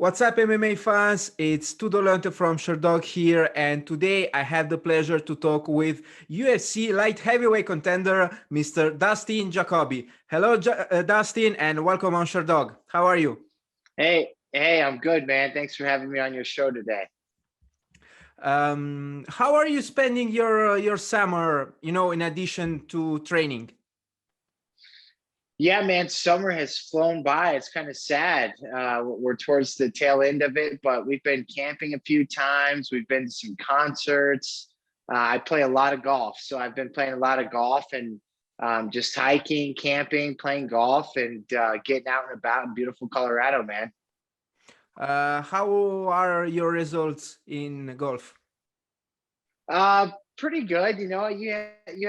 What's up, MMA fans? It's Tudor Leonte from Sherdog here, and today I have the pleasure to talk with UFC light heavyweight contender, Mr. Dustin Jacoby. Hello, Dustin, and welcome on Sherdog. How are you? Hey, I'm good, man. Thanks for having me on your show today. How are you spending your summer? In addition to training. Yeah, man, summer has flown by. It's kind of sad. We're towards the tail end of it, but we've been camping a few times. We've been to some concerts. I play a lot of golf, so I've been playing a lot of golf and just hiking, camping, playing golf, and getting out and about in beautiful Colorado, man. How are your results in golf? Pretty good. You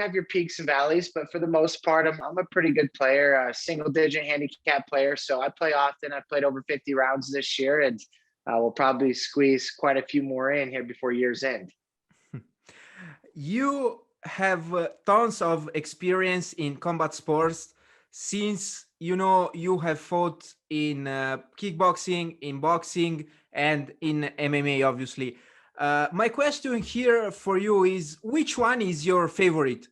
have your peaks and valleys, but for the most part, I'm a pretty good player, a single digit handicap player. So I play often. I played over 50 rounds this year, and we'll probably squeeze quite a few more in here before year's end. You have tons of experience in combat sports since you have fought in kickboxing, in boxing, and in MMA, obviously. My question here for you is, which one is your favorite?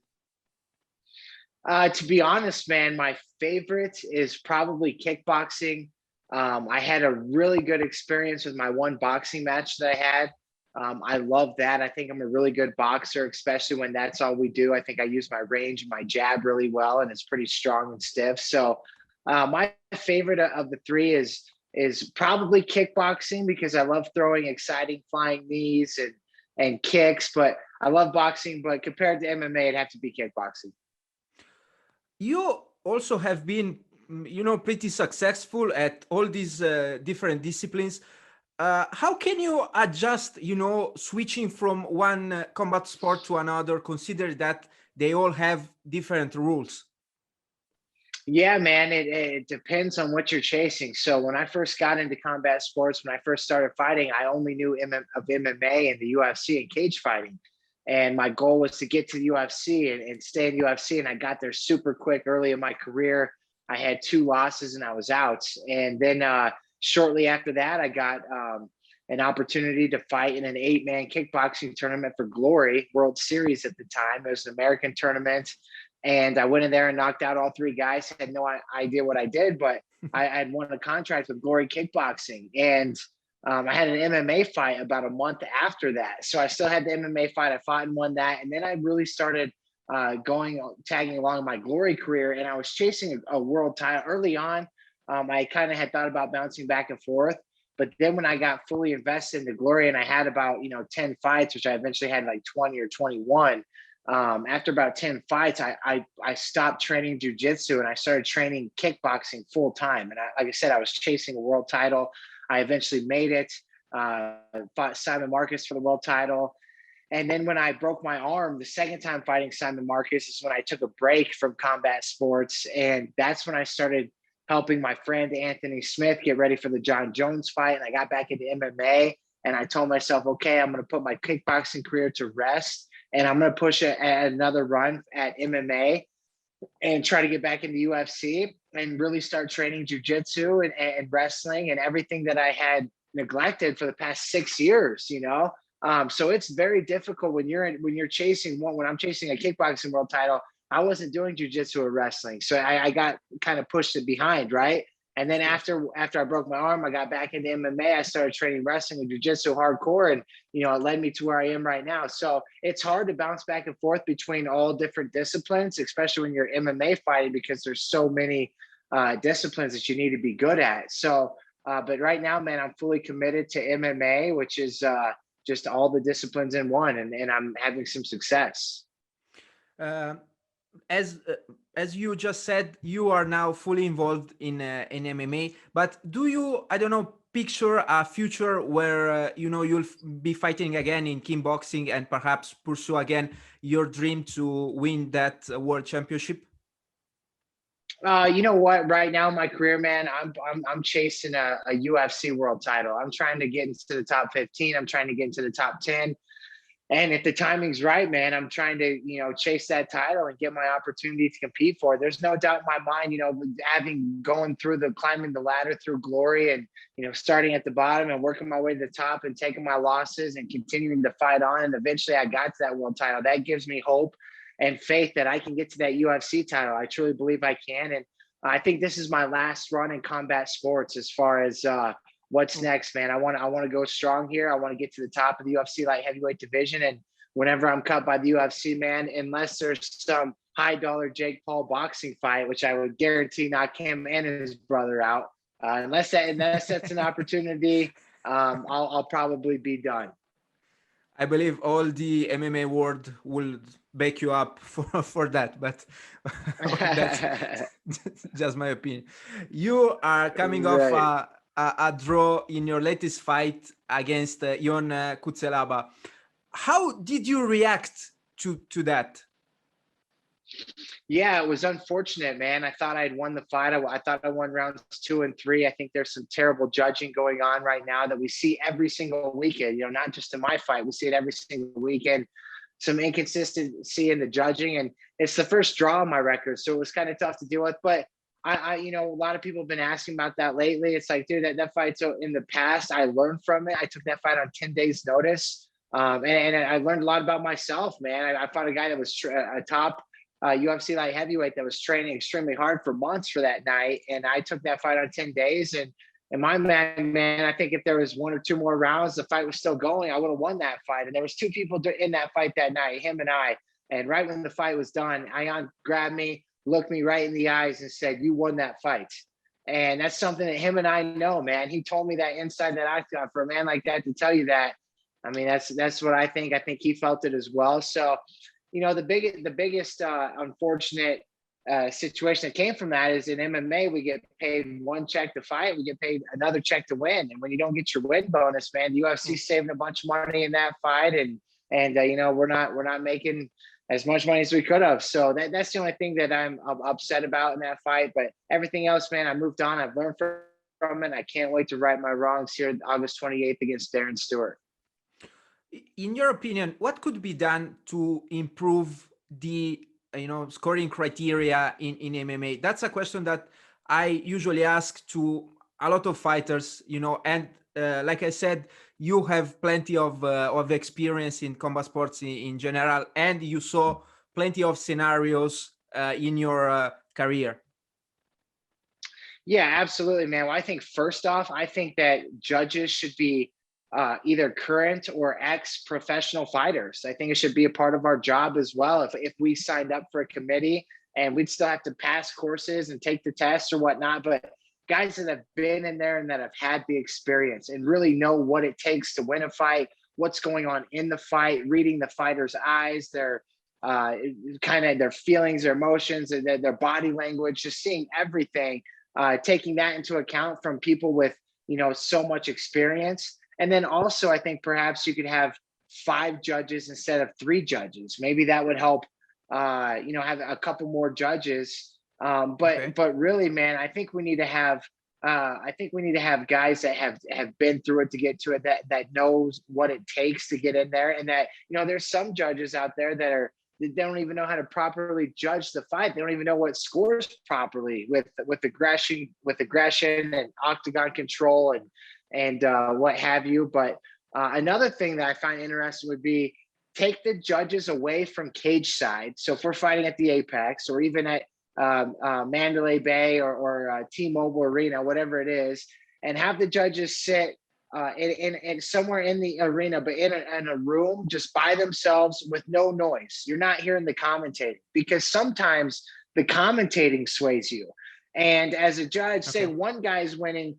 To be honest, man, my favorite is probably kickboxing. I had a really good experience with my one boxing match that I had. I love that. I think I'm a really good boxer, especially when that's all we do. I think I use my range and my jab really well, and it's pretty strong and stiff. So my favorite of the three is probably kickboxing because I love throwing exciting flying knees and kicks. But I love boxing. But compared to MMA, it'd have to be kickboxing. You also have been, pretty successful at all these different disciplines. How can you adjust, switching from one combat sport to another, consider that they all have different rules? Yeah, man, it depends on what you're chasing. So when I first got into combat sports, when I first started fighting, I only knew of MMA and the UFC and cage fighting. And my goal was to get to the UFC and stay in UFC. And I got there super quick early in my career. I had 2 losses and I was out. And then shortly after that, I got an opportunity to fight in an 8-man kickboxing tournament for Glory World Series at the time. It was an American tournament. And I went in there and knocked out all 3 guys. Had no idea what I did, but I had won a contract with Glory Kickboxing. And I had an MMA fight about a month after that. So I still had the MMA fight. I fought and won that. And then I really started tagging along in my Glory career. And I was chasing a world title early on. I kind of had thought about bouncing back and forth. But then when I got fully invested in the Glory and I had about, 10 fights, which I eventually had like 20 or 21, after about 10 fights, I stopped training jujitsu and I started training kickboxing full time. And like I said, I was chasing a world title. I eventually made it, fought Simon Marcus for the world title. And then when I broke my arm, the second time fighting Simon Marcus is when I took a break from combat sports. And that's when I started helping my friend Anthony Smith get ready for the John Jones fight. And I got back into MMA and I told myself, okay, I'm going to put my kickboxing career to rest. And I'm going to push another run at MMA and try to get back into UFC and really start training jujitsu and wrestling and everything that I had neglected for the past 6 years. So it's very difficult when you're chasing one. When I'm chasing a kickboxing world title, I wasn't doing jujitsu or wrestling, so I got kind of pushed it behind, right? And then after I broke my arm, I got back into MMA. I started training wrestling and jiu-jitsu hardcore, and it led me to where I am right now. So it's hard to bounce back and forth between all different disciplines, especially when you're MMA fighting, because there's so many disciplines that you need to be good at. So, but right now, man, I'm fully committed to MMA, which is just all the disciplines in one, and I'm having some success. Uh, as you just said, you are now fully involved in MMA. But do you, I don't know, picture a future where you'll be fighting again in kickboxing and perhaps pursue again your dream to win that world championship? You know what? Right now in my career, man, I'm chasing a UFC world title. I'm trying to get into the top 15. I'm trying to get into the top 10. And if the timing's right, man, I'm trying to, chase that title and get my opportunity to compete for it. There's no doubt in my mind, having going through climbing the ladder through glory and, starting at the bottom and working my way to the top and taking my losses and continuing to fight on. And eventually I got to that world title. That gives me hope and faith that I can get to that UFC title. I truly believe I can. And I think this is my last run in combat sports as far as, what's next, man. I want to go strong here. I want to get to the top of the UFC light heavyweight division. And whenever I'm cut by the UFC, man, unless there's some high dollar Jake Paul boxing fight, which I would guarantee knock him and his brother out, unless that's an opportunity, I'll probably be done. I believe all the MMA world will back you up for that, but that's just my opinion. You are coming off a draw in your latest fight against Ion Cutelaba. How did you react to that? Yeah, it was unfortunate, man. I thought I'd won the fight. I thought I won rounds 2 and 3. I think there's some terrible judging going on right now that we see every single weekend, not just in my fight. We see it every single weekend. Some inconsistency in the judging, and it's the first draw on my record. So it was kind of tough to deal with, but I a lot of people have been asking about that lately. It's like, dude, that fight. So in the past, I learned from it. I took that fight on 10 days notice. And I learned a lot about myself, man. I fought a guy that was a top UFC light heavyweight that was training extremely hard for months for that night. And I took that fight on 10 days. And in my mind, man, I think if there was 1 or 2 more rounds, the fight was still going, I would have won that fight. And there was 2 people in that fight that night, him and I. And right when the fight was done, Ion grabbed me, looked me right in the eyes and said, "You won that fight." And that's something that him and I know, man. He told me that inside that I got. For a man like that to tell you that, I mean, that's what I think. I think he felt it as well. So, the biggest unfortunate situation that came from that is in MMA, we get paid 1 check to fight, we get paid another check to win. And when you don't get your win bonus, man, the UFC saving a bunch of money in that fight, and we're not making as much money as we could have. So that's the only thing that I'm upset about in that fight. But everything else, man, I moved on. I've learned from it. I can't wait to right my wrongs here August 28th against Darren Stewart. In your opinion, what could be done to improve the scoring criteria in MMA? That's a question that I usually ask to a lot of fighters, and like I said, you have plenty of experience in combat sports in general, and you saw plenty of scenarios in your career. Yeah, absolutely, man. Well, I think first off, I think that judges should be either current or ex-professional fighters. I think it should be a part of our job as well. If we signed up for a committee, and we'd still have to pass courses and take the tests or whatnot, but guys that have been in there and that have had the experience and really know what it takes to win a fight, what's going on in the fight, reading the fighter's eyes, their kind of their feelings, their emotions, their body language, just seeing everything, taking that into account from people with, so much experience. And then also, I think perhaps you could have 5 judges instead of 3 judges. Maybe that would help, have a couple more judges. But really, man, I think we need to have guys that have been through it to get to it, that knows what it takes to get in there. And that, there's some judges out there that they don't even know how to properly judge the fight. They don't even know what scores properly with aggression and octagon control and what have you. But another thing that I find interesting would be take the judges away from cage side. So if we're fighting at the Apex or even at Mandalay Bay or T-Mobile Arena, whatever it is, and have the judges sit in somewhere in the arena, but in a room just by themselves with no noise. You're not hearing the commentating, because sometimes the commentating sways you. And as a judge, say one guy's winning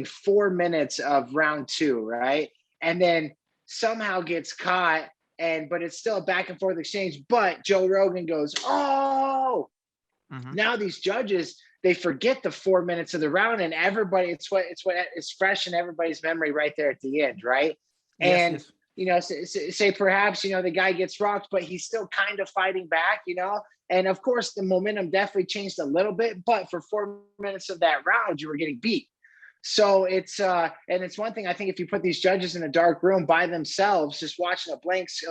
4 minutes of round 2, right? And then somehow gets caught, but it's still a back and forth exchange. But Joe Rogan goes, "Oh!" Now these judges, they forget the 4 minutes of the round, and everybody, it's what is fresh in everybody's memory right there at the end, right? Yes. Say perhaps, the guy gets rocked, but he's still kind of fighting back, and of course the momentum definitely changed a little bit, but for 4 minutes of that round, you were getting beat. So and it's one thing, I think, if you put these judges in a dark room by themselves, just watching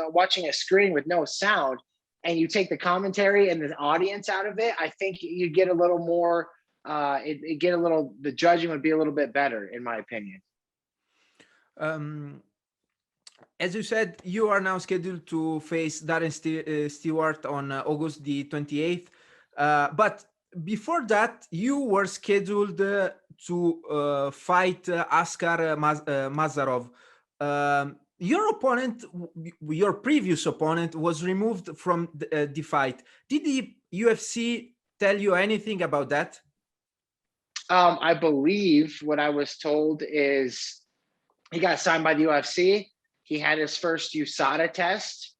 watching a screen with no sound, and you take the commentary and the audience out of it, I think you get a little more, the judging would be a little bit better, in my opinion. Um, as you said, you are now scheduled to face Darren Stewart on August the 28th. But before that, you were scheduled to fight Askar Mazarov. Your previous opponent was removed from the fight. Did the UFC tell you anything about that? I believe what I was told is he got signed by the UFC. He had his first USADA test.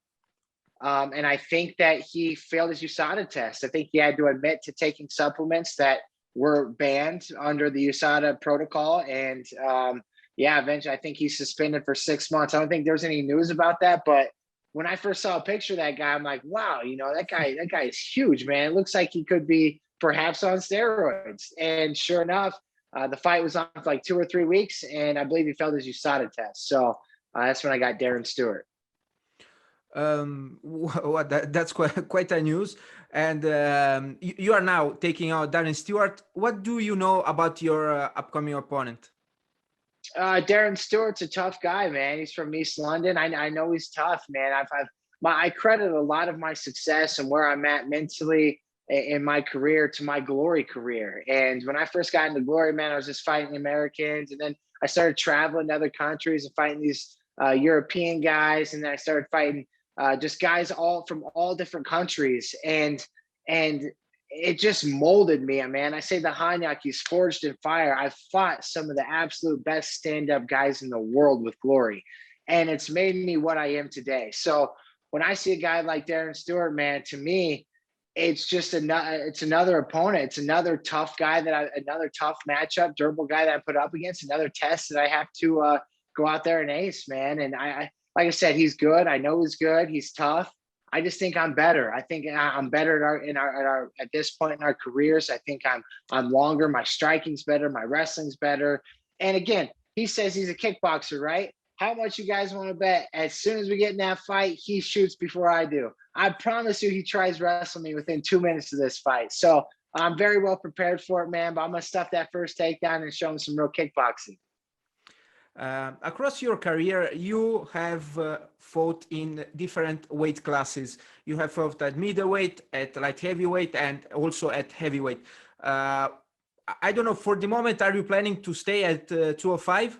And I think that he failed his USADA test. I think he had to admit to taking supplements that were banned under the USADA protocol. And yeah, eventually I think he's suspended for 6 months. I don't think there's any news about that. But when I first saw a picture of that guy, I'm like, wow, that guy is huge, man. It looks like he could be perhaps on steroids. And sure enough, the fight was on for like 2 or 3 weeks, and I believe he failed his USADA test. So that's when I got Darren Stewart. That's quite a news. And you are now taking out Darren Stewart. What do you know about your upcoming opponent? Darren Stewart's a tough guy, man. He's from East London. I know he's tough, man. I credit a lot of my success and where I'm at mentally in my career to my Glory career. And when I first got into Glory, man, I was just fighting Americans, and then I started traveling to other countries and fighting these European guys, and then I started fighting just guys all from all different countries, and it just molded me, man. I say the Hanyak, he's forged in fire. I've fought some of the absolute best stand-up guys in the world with Glory, and it's made me what I am today. So when I see a guy like Darren Stewart, man, to me, it's just another opponent. It's another tough guy another tough matchup, durable guy that I put up against, another test that I have to go out there and ace, man. And I like I said, he's good. I know he's good. He's tough. I just think I'm better. I think I'm better at this point in our careers. I think I'm longer. My striking's better. My wrestling's better. And again, he says he's a kickboxer, right? How much you guys want to bet? As soon as we get in that fight, he shoots before I do. I promise you, he tries wrestling me within 2 minutes of this fight. So I'm very well prepared for it, man. But I'm gonna stuff that first takedown and show him some real kickboxing. Across your career, you have fought in different weight classes. You have fought at middleweight, at light heavyweight, and also at heavyweight. I don't know, for the moment, are you planning to stay at 205?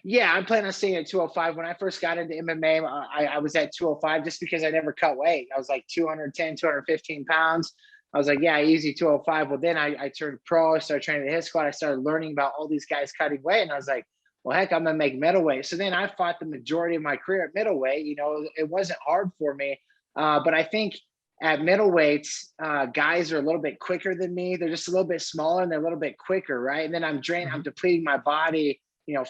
Yeah, I'm planning on staying at 205. When I first got into MMA, I was at 205 just because I never cut weight. I was like 210, 215 pounds. I was like, yeah, easy 205. Well, then I turned pro. I started training the hit squad. I started learning about all these guys cutting weight. And I was like, well, heck, I'm going to make middleweight. So then I fought the majority of my career at middleweight. It wasn't hard for me. But I think at middleweights, guys are a little bit quicker than me. They're just a little bit smaller and they're a little bit quicker, right? And then I'm depleting my body.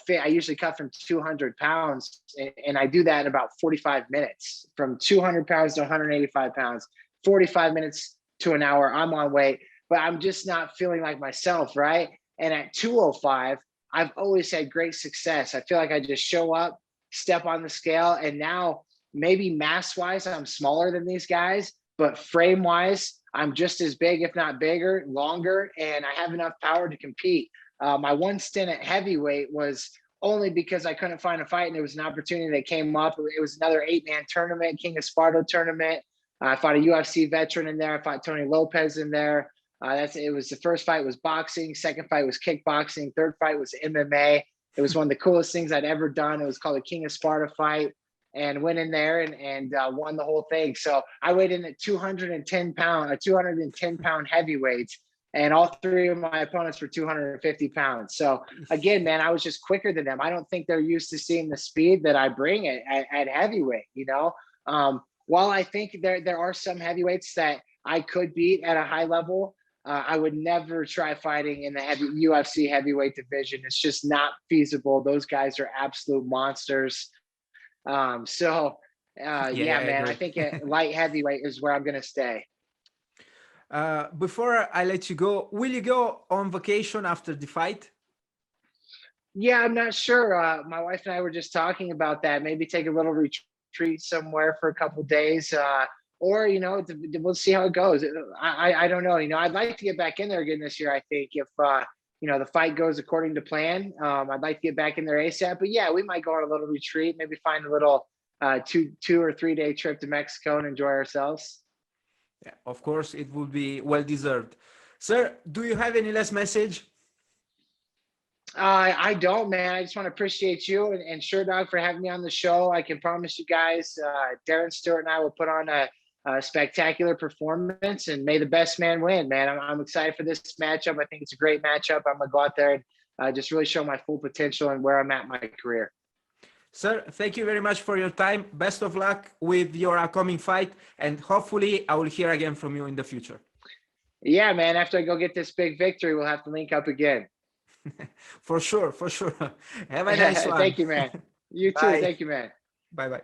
Fit. I usually cut from 200 pounds, and I do that in about 45 minutes, from 200 pounds to 185 pounds, 45 minutes to an hour. I'm on weight, but I'm just not feeling like myself, right? And at 205, I've always had great success. I feel like I just show up, step on the scale, and now maybe mass-wise, I'm smaller than these guys, but frame-wise, I'm just as big, if not bigger, longer, and I have enough power to compete. My one stint at heavyweight was only because I couldn't find a fight, and it was an opportunity that came up. It was another 8-man tournament, King of Sparta tournament. I fought a UFC veteran in there. I fought Tony Lopez in there. It was the first fight was boxing. Second fight was kickboxing. Third fight was MMA. It was one of the coolest things I'd ever done. It was called the King of Sparta fight, and went in there and won the whole thing. So I weighed in at 210 pound heavyweights. And all three of my opponents were 250 pounds. So again, man, I was just quicker than them. I don't think they're used to seeing the speed that I bring at heavyweight, While I think there are some heavyweights that I could beat at a high level, I would never try fighting in the UFC heavyweight division. It's just not feasible. Those guys are absolute monsters. Yeah, man, I think light heavyweight is where I'm going to stay. Before I let you go, will you go on vacation after the fight? Yeah, I'm not sure. My wife and I were just talking about that. Maybe take a little retreat somewhere for a couple days, or we'll see how it goes. I don't know. I'd like to get back in there again this year. I think if the fight goes according to plan, I'd like to get back in there ASAP. But yeah, we might go on a little retreat. Maybe find a little 2 or 3 day trip to Mexico and enjoy ourselves. Yeah, of course, it would be well deserved. Sir, do you have any last message? I don't, man. I just want to appreciate you and Sherdog for having me on the show. I can promise you guys, Darren Stewart and I will put on a spectacular performance, and may the best man win, man. I'm excited for this matchup. I think it's a great matchup. I'm going to go out there and just really show my full potential and where I'm at in my career. Sir, thank you very much for your time. Best of luck with your upcoming fight, and hopefully I will hear again from you in the future. Yeah, man. After I go get this big victory, we'll have to link up again. For sure, for sure. Have a nice one. Thank you, man. You too. Bye. Thank you, man. Bye-bye.